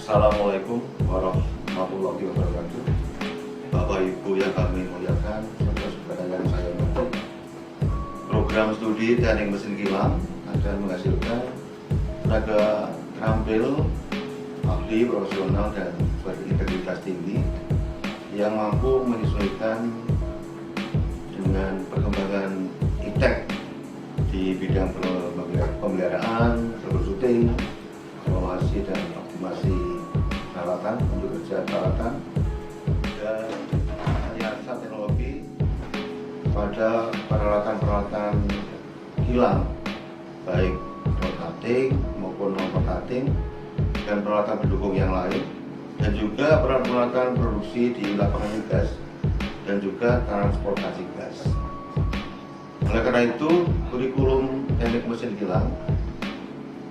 Assalamualaikum warahmatullahi wabarakatuh. Bapak Ibu yang kami muliakan, saudara-saudara yang saya hormati, program studi teknik mesin kilang akan menghasilkan tenaga terampil, ahli, profesional, dan berintegritas tinggi yang mampu menyesuaikan dengan perkembangan iptek di bidang pemeliharaan, troubleshooting, evaluasi dan optimasi peralatan untuk kerja peralatan dan aliansa teknologi pada peralatan-peralatan kilang, baik rotating maupun non rotating dan peralatan pendukung yang lain, dan juga peralatan produksi di lapangan gas dan juga transportasi gas. Oleh karena itu, kurikulum teknik mesin kilang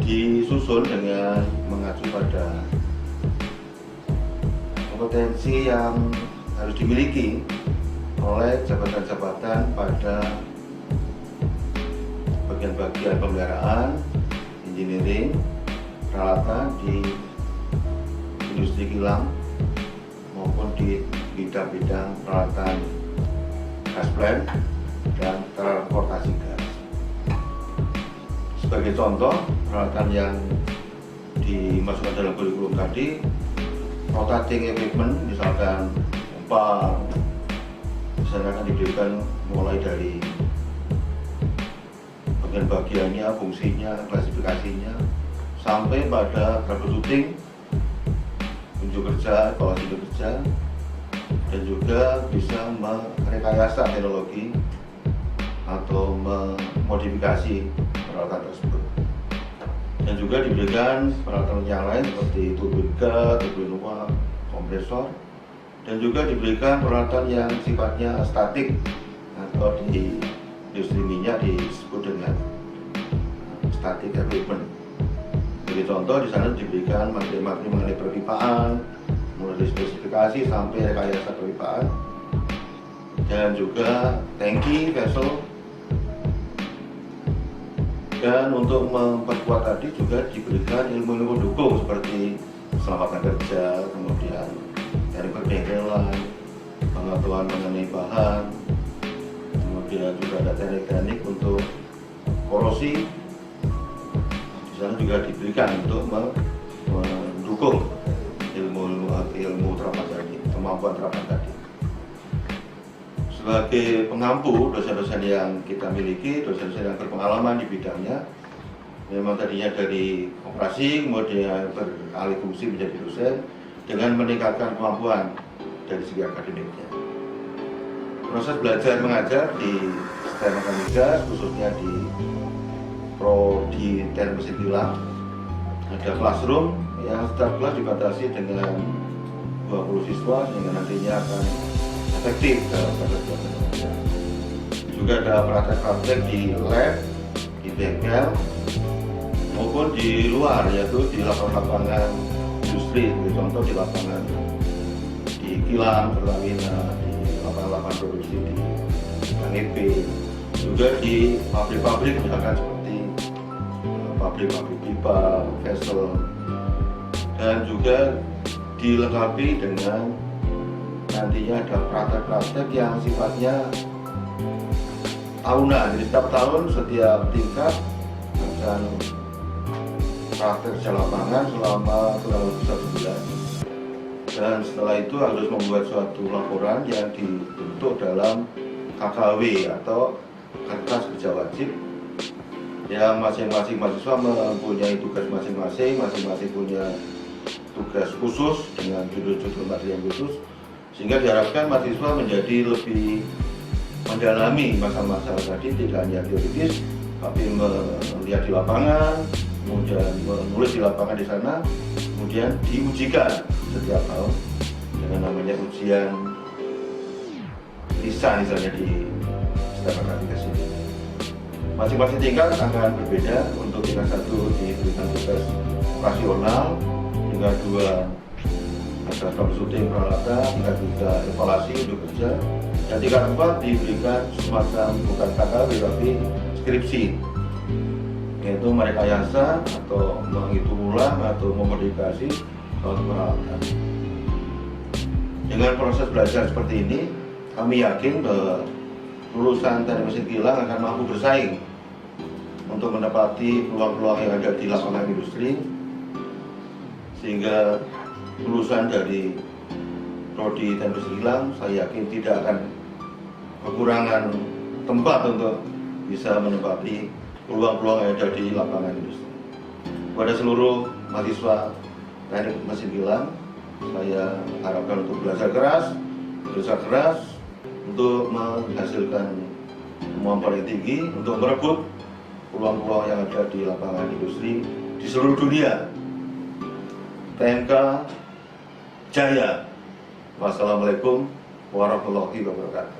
disusun dengan mengacu pada kompetensi yang harus dimiliki oleh jabatan-jabatan pada bagian-bagian pemeliharaan, engineering, peralatan di industri kilang maupun di bidang-bidang peralatan gas plant dan transportasi gas. Sebagai contoh, peralatan yang dimasukkan dalam kurikulum tadi, rotating equipment, misalkan pompa, misalnya akan diberikan mulai dari bagian-bagiannya, fungsinya, klasifikasinya, sampai pada troubleshooting, unjuk kerja, evaluasi unjuk kerja, dan juga bisa merekayasa teknologi atau memodifikasi peralatan tersebut. Dan juga diberikan peralatan yang lain seperti turbin gas, turbin uap, kompresor, dan juga diberikan peralatan yang sifatnya statik atau di industri minyak disebut dengan static equipment. Sebagai contoh, di sana diberikan materi-materi mengenai perpipaan, mulai dari spesifikasi sampai rekayasa perpipaan, dan juga tangki, vessel. Dan untuk memperkuat tadi juga diberikan ilmu-ilmu pendukung seperti keselamatan kerja, kemudian teknik perbengkelan, pengetahuan mengenai bahan, kemudian juga ada teknik-teknik untuk korosi. Di sana juga diberikan untuk mendukung ilmu terapan tadi, kemampuan terapan tadi. Sebagai pengampu dosen-dosen yang kita miliki, dosen-dosen yang berpengalaman di bidangnya, memang tadinya dari operasi kemudian beralih fungsi menjadi dosen dengan meningkatkan kemampuan dari segi akademiknya. Proses belajar mengajar di STM Mekanik Gas, khususnya di prodi teknik mesin kilang, ada classroom yang setiap kelas dibatasi dengan 20 siswa sehingga nantinya akan efektif dalam pekerjaan mengajar. Juga ada praktek-praktek di lab, di bengkel, maupun di luar, yaitu di lapangan industri, contoh di lapangan di kilang, Pertamina, di lapangan produksi di KNP, juga di pabrik-pabrik misalkan seperti pabrik-pabrik pipa, vessel, dan juga dilengkapi dengan nantinya ada praktek-praktek yang sifatnya tahunan. Jadi setiap tahun, setiap tingkat akan praktek kerja lapangan selama kurang lebih 1 bulan. Dan setelah itu harus membuat suatu laporan yang dibentuk dalam KKW atau kertas kerja wajib, yang masing-masing mahasiswa mempunyai tugas masing-masing punya tugas khusus dengan judul-judul materi yang khusus, sehingga diharapkan mahasiswa menjadi lebih mendalami masa-masa tadi, tidak hanya teoritis tapi melihat di lapangan, kemudian menulis di lapangan di sana, kemudian diujikan setiap tahun dengan namanya ujian PISA misalnya di STM Mekanik Gas ini. Masing-masing tingkat akan berbeda. Untuk tingkat 1 diberikan tugas operasional, tingkat 2 ada troubleshooting peralatan, tingkat 3 evaluasi untuk kerja, dan tingkat 4 diberikan semacam bukan KKW tapi skripsi, yaitu merekayasa atau menghitung ulang atau memodifikasi atau peralatan. Dengan proses belajar seperti ini, kami yakin bahwa lulusan teknik mesin kilang akan mampu bersaing untuk mendapati peluang-peluang yang ada di lapangan industri, sehingga lulusan dari prodi teknik mesin kilang saya yakin tidak akan kekurangan tempat untuk bisa menempati peluang-peluang yang ada di lapangan industri. Kepada seluruh mahasiswa teknik mesin kilang, saya harapkan untuk belajar keras, berusaha keras untuk menghasilkan kemampuan yang tinggi untuk merebut peluang-peluang yang ada di lapangan industri di seluruh dunia. TMK Jaya. Wassalamualaikum warahmatullahi wabarakatuh.